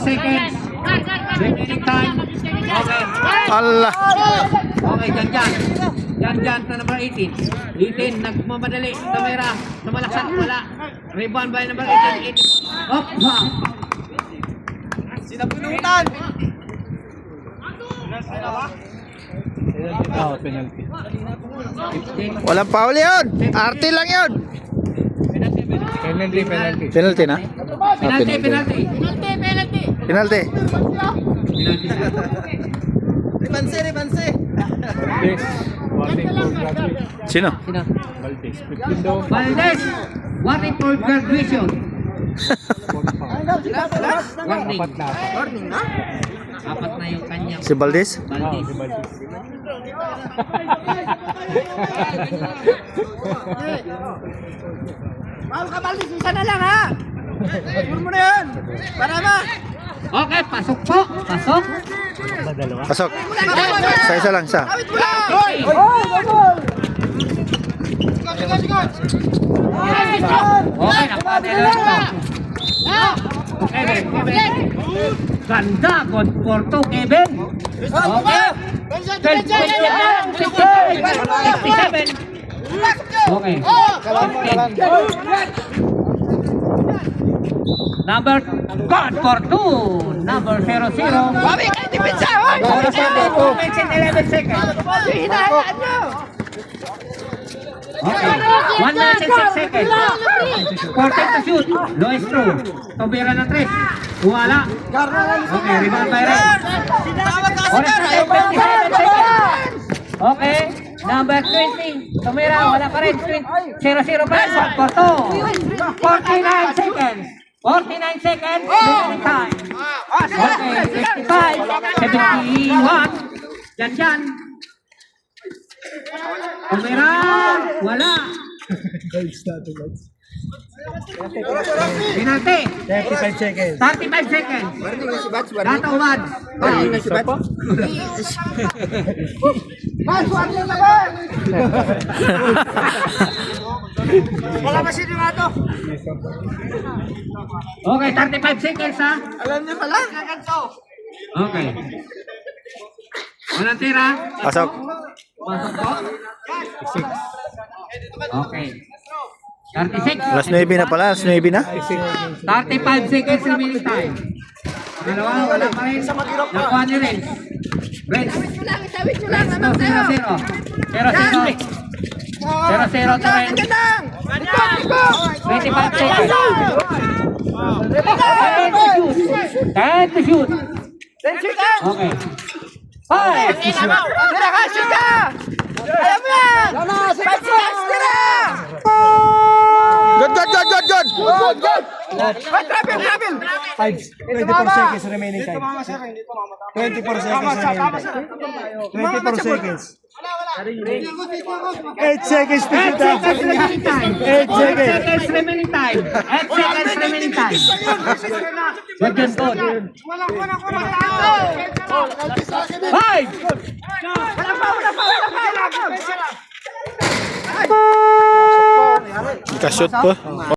seconds. Remaining time. Okay. Allah. Okay, dyan sa number 18. 18, nagmamadali. Tamira, namalasan, wala. Rebound by number 18. Up, ha. Sinabunutan! Oh, penalty. 15. Walang foul yun. RT lang yun. Penalty. Penalty na? Penalty. Penalty. Ribanse! Valdez. Warning for graduate. Sino? Sino? Valdez. 15 daw. Valdez, warning for graduation. Warning. Apat na. Warning na? Apat na yung kanya. Si Valdez? Oh, Valdez. si Valdez. Mahal ka, Maldis! Isa na lang, ha? Siguro mo na yan! Para ma! Okay, pasok po. Pasok. Dalawa. Pasok. Isa lang, isa. Kawit mo lang! Okay. Okay, napadala ito. Kevin. Ganda, good for two, Kevin. Okay. 67. Okay. 15. Number God for two. Number 00. Babi, kayo dipinsa, hoy! 11 seconds. Hinahayaan nyo! Okay. 1 minute and 6 seconds. 14 to shoot. Lois through. Tobira ng 3. Wala. Okay, rebound by Red. Tawag ka Oras na tayo, 57 seconds. Okay. Number 20. Tumira, wala pa rin. 0-0 pa rin. 1 for 2. 49 seconds. 49 seconds. Remaining time. Okay. 55. 71. Yan. Tumira. Wala. Pinante. 35 seconds. 35 seconds. Warning na si Bats, Data umad. Warning na si Bats. Bats, warning na ba? Wala ba sino nga to? Okay, 35 seconds ha. Alam niyo pala? Okay. Walang tira. Pasok. Pasok po. Okay. 36. Alas 9 na pala. Alas 9 na. 35 seconds remaining time. Dalawa, wala pa rin. Nakuha ni Renz. Renz. Renz, 0-0. 0-0. 0-0 to Renz. 25 seconds. 10 to shoot. Okay. 5 to shoot. Tira ka, shoot ka! Alam mo yan! Bats, tira! Good. Travel! 24 seconds remaining time. 24 seconds remaining time. 24 seconds. 8 seconds to 8 shoot. seconds remaining time. 8 8 seconds. seconds remaining time. 8 seconds remaining time. Good, good. 5. Kashoot po.